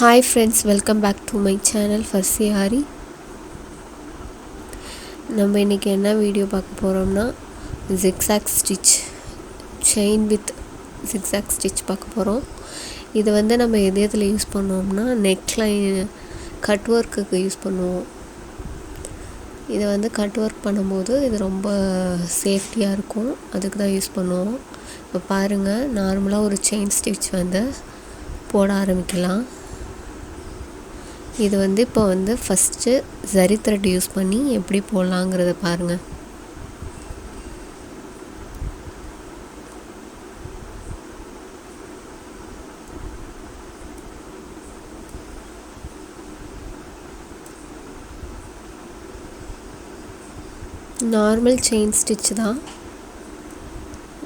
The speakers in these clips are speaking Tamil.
Hi friends, welcome back to my channel Farci Aari. நம்ம இன்னைக்கு என்ன வீடியோ பார்க்க போறோம்னா zigzag stitch chain with zigzag stitch பார்க்க போறோம். இது வந்து நம்ம எதுல யூஸ் பண்ணுவோம்னா neck line கட் வர்க்குக்கு யூஸ் பண்ணுவோம். இது வந்து கட் வர்க் பண்ணும்போது இது ரொம்ப சேஃப்டியா இருக்கும். அதுக்கு தான் யூஸ் பண்ணுவோம். இப்ப பாருங்க நார்மலா ஒரு chain stitch வந்து போட ஆரம்பிக்கலாம். இது வந்து இப்போ வந்து ஃபர்ஸ்ட் ஜரி த்ரெட் யூஸ் பண்ணி எப்படி போடலாம்ங்கறத பாருங்க. நார்மல் செயின் ஸ்டிட்ச் தான்.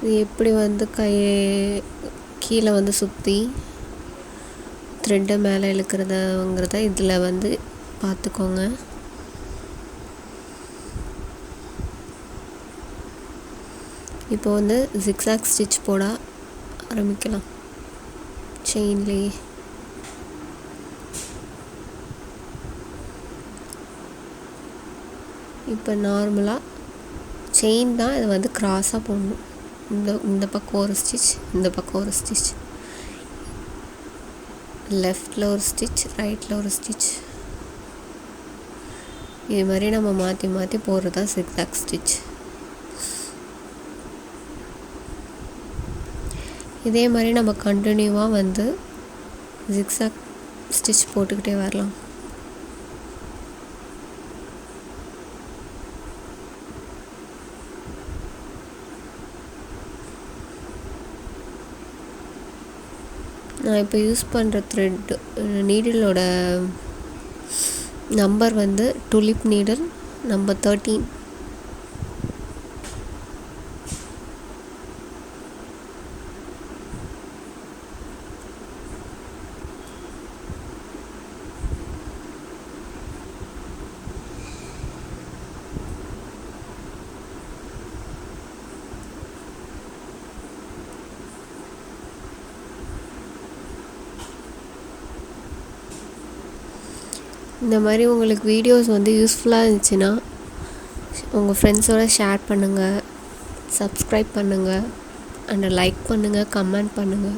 இது எப்படி வந்து கீழ வந்து சுத்தி த்ரெட் மேலே இழுக்கிறதுங்கறத இதுல வந்து பாத்துக்கோங்க. இப்போ வந்து zigzag stitch போட ஆரம்பிக்கலாம் செயின்லயே. இப்போ நார்மலா செயின் தான் இது வந்து கிராஸா போடணும். இந்த பக்கம் ஒரு ஸ்டிட்ச், இந்த பக்கம் ஒரு ஸ்டிட்ச், லெஃப்ட்ல ஒரு ஸ்டிட்ச், ரைட்ல ஒரு ஸ்டிட்ச். இது மாதிரி நம்ம மாத்தி மாத்தி போடுறதா zigzag stitch. இதே மாதிரி நம்ம கண்டினியூவா வந்து zigzag stitch போட்டுக்கிட்டே வரலாம். நான் இப்போ யூஸ் பண்ற த்ரெட் நீடிலோட நம்பர் வந்து டுலிப் நீடில் நம்பர் 13. இந்த மாதிரி உங்களுக்கு வீடியோஸ் வந்து யூஸ்ஃபுல்லா இருந்துச்சுனா உங்க ஃப்ரெண்ட்ஸோட ஷேர் பண்ணுங்க, Subscribe பண்ணுங்க, and லைக் பண்ணுங்க, கமெண்ட் பண்ணுங்க.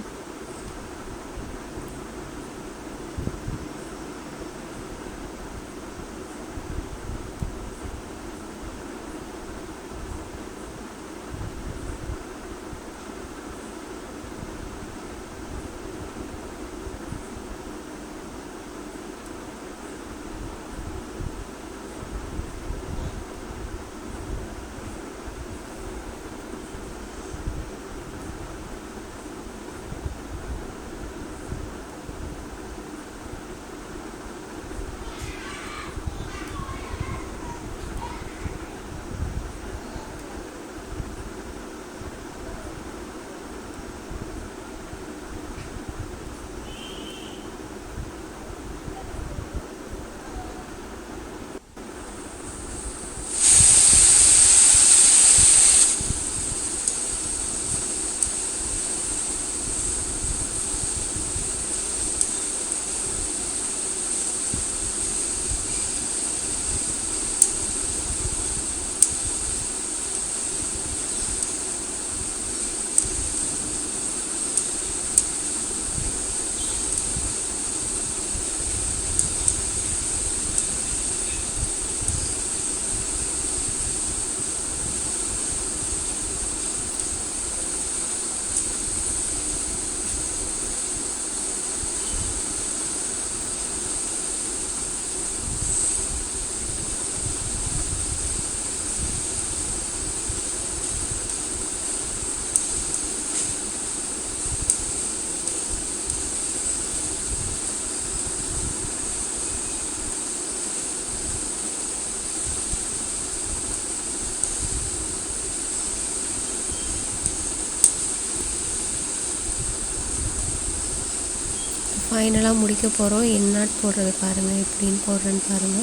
ஃபைனலா முடிக்க போறோம். என் நாட் போடுறது பாருங்க, எப்படின்னு போடுறேன்னு பாருங்க.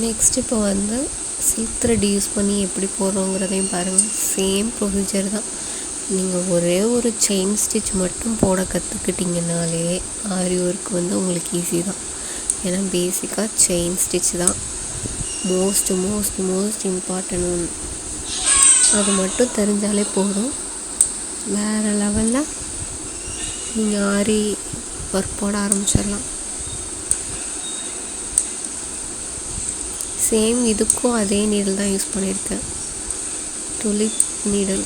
நெக்ஸ்ட் இப்போ வந்து சில்க் த்ரெட் யூஸ் பண்ணி எப்படி போடுறோங்கிறதையும் பாருங்க. சேம் ப்ரொசீஜர் தான். நீங்கள் ஒரே ஒரு செயின் ஸ்டிச் மட்டும் போட கற்றுக்கிட்டிங்கனாலே ஆரி ஒர்க் வந்து உங்களுக்கு ஈஸி தான். ஏன்னா பேசிக்காக செயின் ஸ்டிச் தான் மோஸ்ட் இம்பார்ட்டன்ட் ஒன்று. அது மட்டும் தெரிஞ்சாலே போதும், வேறு லெவலில் நீங்கள் ஆரி ஒர்க் போட ஆரம்பிச்சிடலாம். சேம் இதுக்கும் அதே நீடில் தான் யூஸ் பண்ணியிருக்கேன், துலிப் நீடில்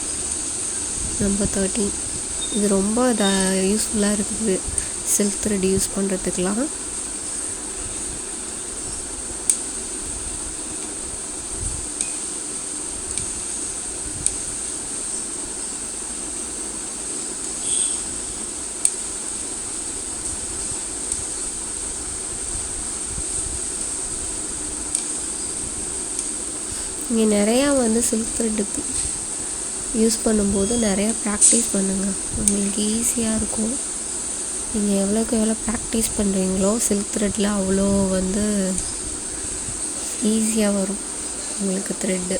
நம்பர் 13. இது ரொம்ப யூஸ்ஃபுல்லாக இருக்குது சில்க் த்ரெட் யூஸ் பண்ணுறதுக்கெலாம். இங்கே நிறையா வந்து சில்க் த்ரெட்டு யூஸ் பண்ணும்போது நிறையா ப்ராக்டிஸ் பண்ணுங்கள், உங்களுக்கு ஈஸியாக இருக்கும். நீங்கள் எவ்வளோக்கு எவ்வளோ ப்ராக்டிஸ் பண்ணுறீங்களோ சில்க் த்ரெட்டில் அவ்வளோ வந்து ஈஸியாக வரும் உங்களுக்கு த்ரெட்டு.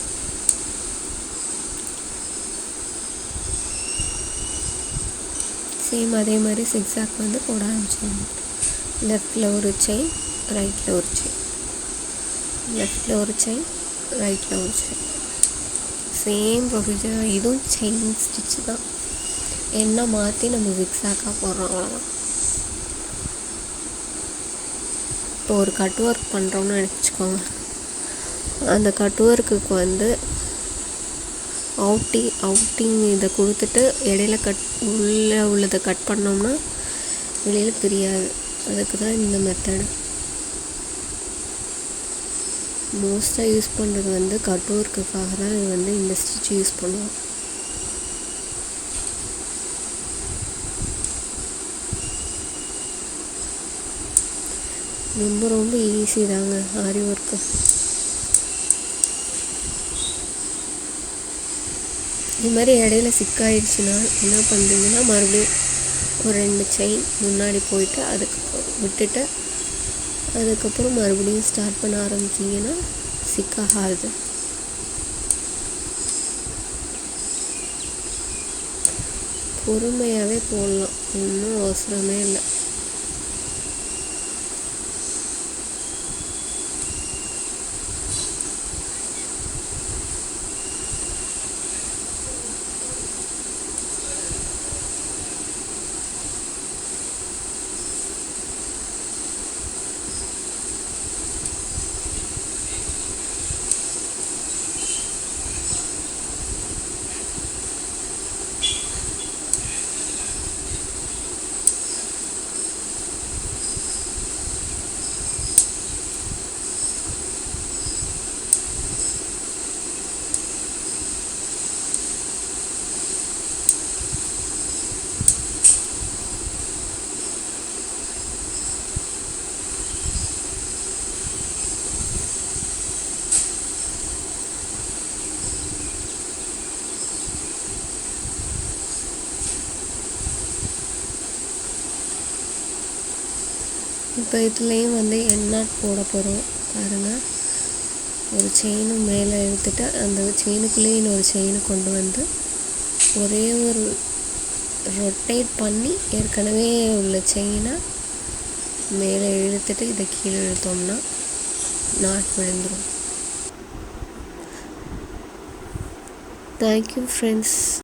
சேம் அதே மாதிரி சிக்ஸாக் வந்து போட ஆரம்பிச்சிடணும். லெஃப்டில் ஒரு செயின், ரைட்டில் ஒரு செயின், லெஃப்டில் ஒரு செயின், ரைட்டில் ஒரு செயின். Same procedure. இதுவும் செயின் ஸ்டிச்சு தான், என்ன மாற்றி நம்ம ஜிக்ஸாக்காக போடுறோம், அவ்வளோதான். இப்போ ஒரு கட் ஒர்க் பண்ணுறோம்னு நினச்சிக்கோங்க. அந்த கட் ஒர்க்குக்கு வந்து அவுட்டிங் இதை கொடுத்துட்டு இடையில உள்ளதை கட் பண்ணோம்னா வெளியில் தெரியாது. அதுக்கு தான் இந்த மெத்தடு மோஸ்ட்டாக யூஸ் பண்ணுறது வந்து கட் ஒர்க்குக்காக தான் இது வந்து இந்த ஸ்டிச் யூஸ் பண்ணுவோம். ரொம்ப ஈஸி தாங்க ஆரி ஒர்க்கு. இது மாதிரி இடையில சிக்காயிடுச்சுன்னா என்ன பண்ணுறீங்கன்னா மறுபடியும் ஒரு 2 செயின் முன்னாடி போயிட்டு அதுக்கப்புறம் விட்டுட்டு அதுக்கப்புறம் மறுபடியும் ஸ்டார்ட் பண்ண ஆரம்பிச்சிங்கன்னா சிக்காகாது. பொறுமையாகவே போடலாம், ஒன்றும் அவசரமே இல்லை. இப்போ இதுலேயும் வந்து எண்ணாட் போட போகிறோம் பாருங்கள். ஒரு செயினும் மேலே இழுத்துட்டு அந்த செயினுக்குள்ளேயே இன்னொரு செயினை கொண்டு வந்து ஒரே ஒரு ரொட்டேட் பண்ணி ஏற்கனவே உள்ள செயினை மேலே இழுத்துட்டு இதை கீழே இழுத்தோம்னா நாட் விழுந்துடும். Thank you friends.